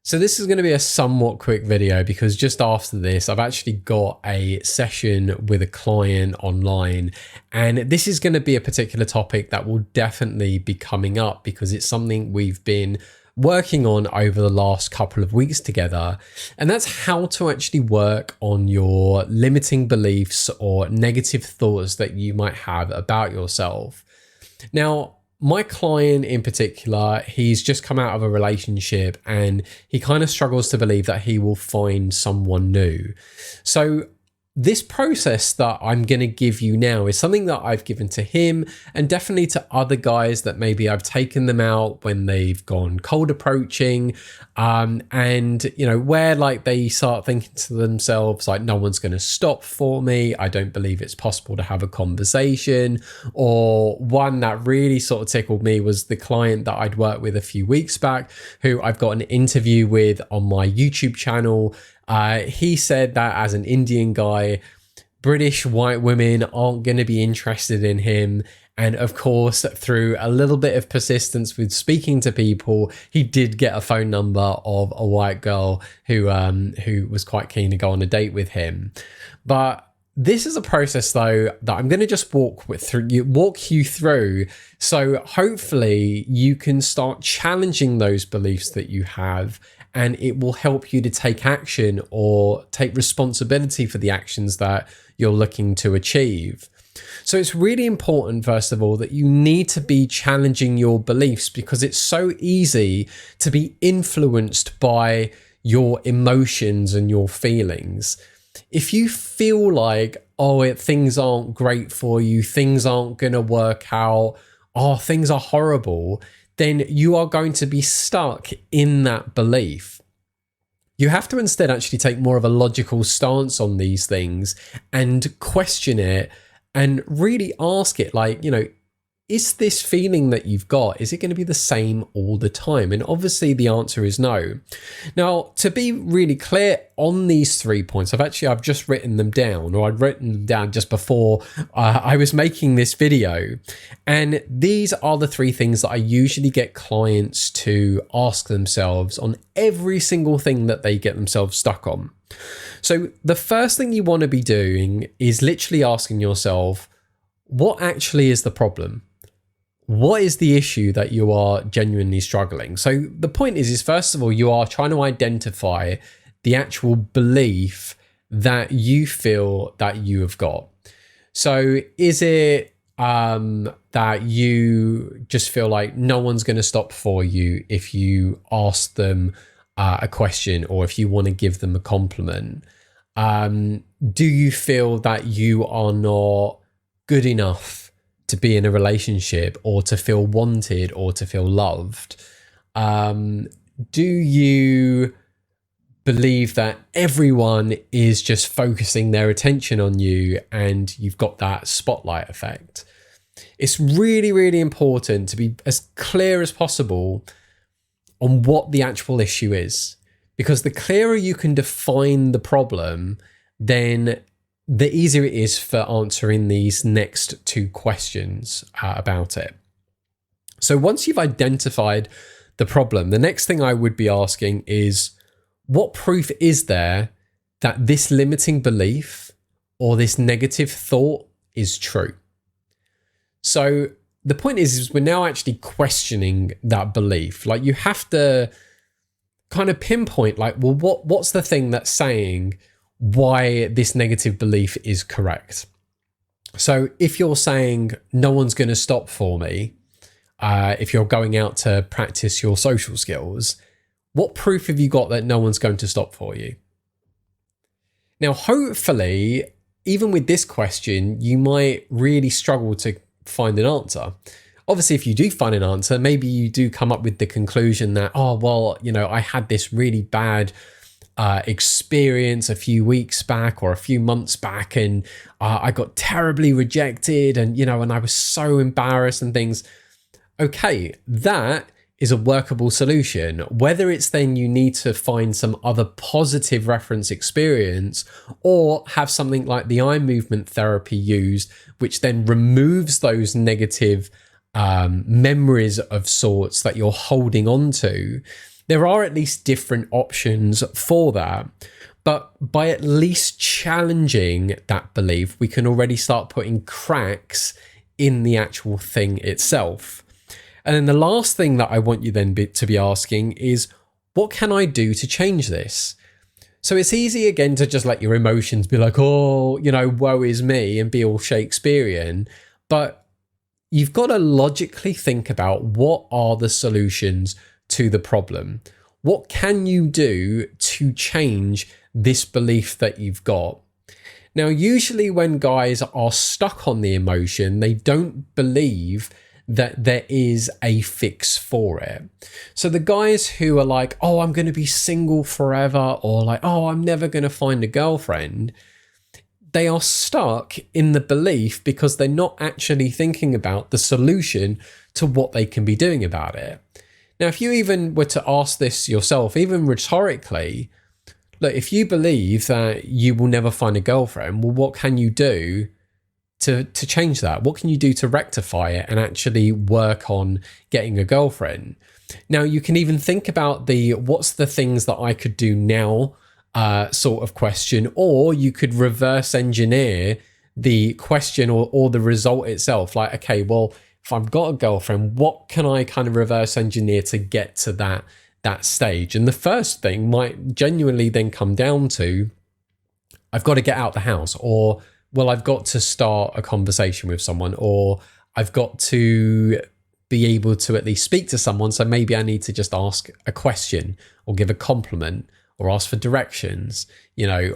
So this is going to be a somewhat quick video because just after this, I've actually got a session with a client online, and this is going to be a particular topic that will definitely be coming up because it's something we've been working on over the last couple of weeks together. And that's how to actually work on your limiting beliefs or negative thoughts that you might have about yourself. Now, my client in particular, he's just come out of a relationship and he kind of struggles to believe that he will find someone new. So this process that I'm going to give you now is something that I've given to him and definitely to other guys that maybe I've taken them out when they've gone cold approaching. And, you know, where like they start thinking to themselves, like, no one's going to stop for me. I don't believe it's possible to have a conversation. Or one that really sort of tickled me was the client that I'd worked with a few weeks back, who I've got an interview with on my YouTube channel. He said that as an Indian guy, British white women aren't going to be interested in him. And of course, through a little bit of persistence with speaking to people, he did get a phone number of a white girl who was quite keen to go on a date with him. But this is a process, though, that I'm going to just walk you through. So hopefully you can start challenging those beliefs that you have, and it will help you to take action or take responsibility for the actions that you're looking to achieve. So it's really important, first of all, that you need to be challenging your beliefs because it's so easy to be influenced by your emotions and your feelings. If you feel like, things aren't great for you, things aren't going to work out, things are horrible, then you are going to be stuck in that belief. You have to instead actually take more of a logical stance on these things and question it and really ask it, like, you know, is this feeling that you've got, is it going to be the same all the time? And obviously the answer is no. Now, to be really clear on these 3 points, I've just written them down, or I'd written them down just before I was making this video. And these are the 3 things that I usually get clients to ask themselves on every single thing that they get themselves stuck on. So the first thing you want to be doing is literally asking yourself, what actually is the problem? What is the issue that you are genuinely struggling? So the point is first of all, you are trying to identify the actual belief that you feel that you have got. So is it that you just feel like no one's going to stop for you if you ask them a question or if you want to give them a compliment? Do you feel that you are not good enough to be in a relationship or to feel wanted or to feel loved? Do you believe that everyone is just focusing their attention on you and you've got that spotlight effect? It's really, really important to be as clear as possible on what the actual issue is, because the clearer you can define the problem, then the easier it is for answering these next 2 questions about it. So once you've identified the problem, the next thing I would be asking is, what proof is there that this limiting belief or this negative thought is true? So the point is we're now actually questioning that belief. Like, you have to kind of pinpoint, like, well, what's the thing that's saying why this negative belief is correct? So if you're saying no one's going to stop for me, if you're going out to practice your social skills, what proof have you got that no one's going to stop for you? Now, hopefully, even with this question, you might really struggle to find an answer. Obviously, if you do find an answer, maybe you do come up with the conclusion that, I had this really bad experience a few weeks back or a few months back, and I got terribly rejected, and I was so embarrassed and things. Okay, that is a workable solution. Whether it's then you need to find some other positive reference experience or have something like the eye movement therapy used, which then removes those negative memories of sorts that you're holding on to, There are at least different options for that. But by at least challenging that belief, we can already start putting cracks in the actual thing itself. And then the last thing that I want you then to be asking is, what can I do to change this? So it's easy again to just let your emotions be like, oh, woe is me, and be all Shakespearean. But you've got to logically think about, what are the solutions to the problem? What can you do to change this belief that you've got? Now, usually when guys are stuck on the emotion, they don't believe that there is a fix for it. So the guys who are like, oh, I'm going to be single forever, or like, oh, I'm never going to find a girlfriend, they are stuck in the belief because they're not actually thinking about the solution to what they can be doing about it. Now, if you even were to ask this yourself, even rhetorically, look, if you believe that you will never find a girlfriend, well, what can you do to change that? What can you do to rectify it and actually work on getting a girlfriend? Now, you can even think about the what's the things that I could do now sort of question, or you could reverse engineer the question or the result itself. Like, okay, well, if I've got a girlfriend, what can I kind of reverse engineer to get to that stage? And the first thing might genuinely then come down to, I've got to get out the house, or, well, I've got to start a conversation with someone, or I've got to be able to at least speak to someone. So maybe I need to just ask a question, or give a compliment, or ask for directions,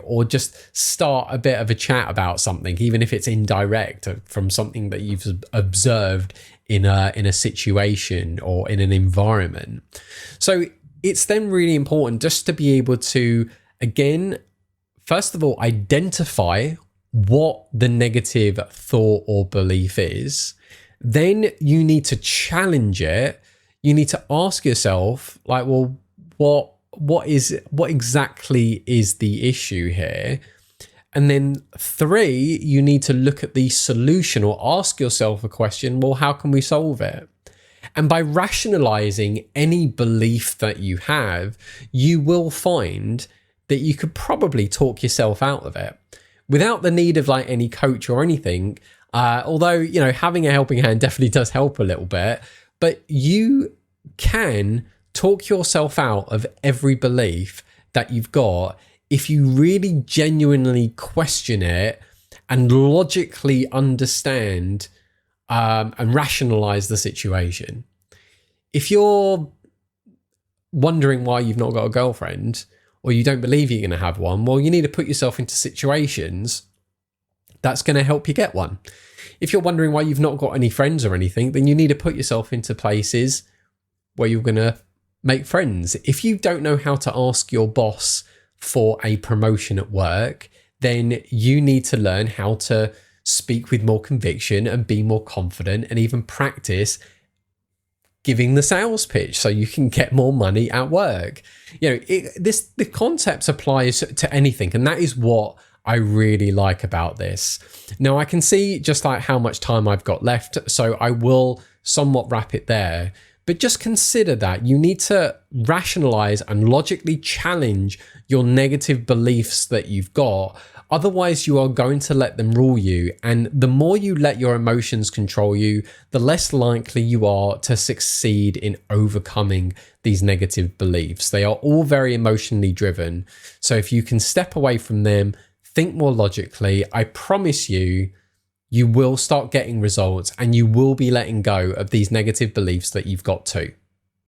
or just start a bit of a chat about something, even if it's indirect from something that you've observed in a situation or in an environment. So it's then really important just to be able to, again, first of all, identify what the negative thought or belief is. Then you need to challenge it. You need to ask yourself, like, well, what exactly is the issue here? And then 3, you need to look at the solution, or ask yourself a question, well, how can we solve it? And by rationalizing any belief that you have, you will find that you could probably talk yourself out of it without the need of like any coach or anything. Although, having a helping hand definitely does help a little bit, but you can talk yourself out of every belief that you've got if you really genuinely question it and logically understand and rationalize the situation. If you're wondering why you've not got a girlfriend, or you don't believe you're going to have one, well, you need to put yourself into situations that's going to help you get one. If you're wondering why you've not got any friends or anything, then you need to put yourself into places where you're going to make friends. If you don't know how to ask your boss for a promotion at work, then you need to learn how to speak with more conviction and be more confident, and even practice giving the sales pitch so you can get more money at work. The concept applies to anything, and that is what I really like about this. Now, I can see just like how much time I've got left, so I will somewhat wrap it there. But just consider that you need to rationalize and logically challenge your negative beliefs that you've got. Otherwise, you are going to let them rule you. And the more you let your emotions control you, the less likely you are to succeed in overcoming these negative beliefs. They are all very emotionally driven. So if you can step away from them, think more logically, I promise you, you will start getting results, and you will be letting go of these negative beliefs that you've got too.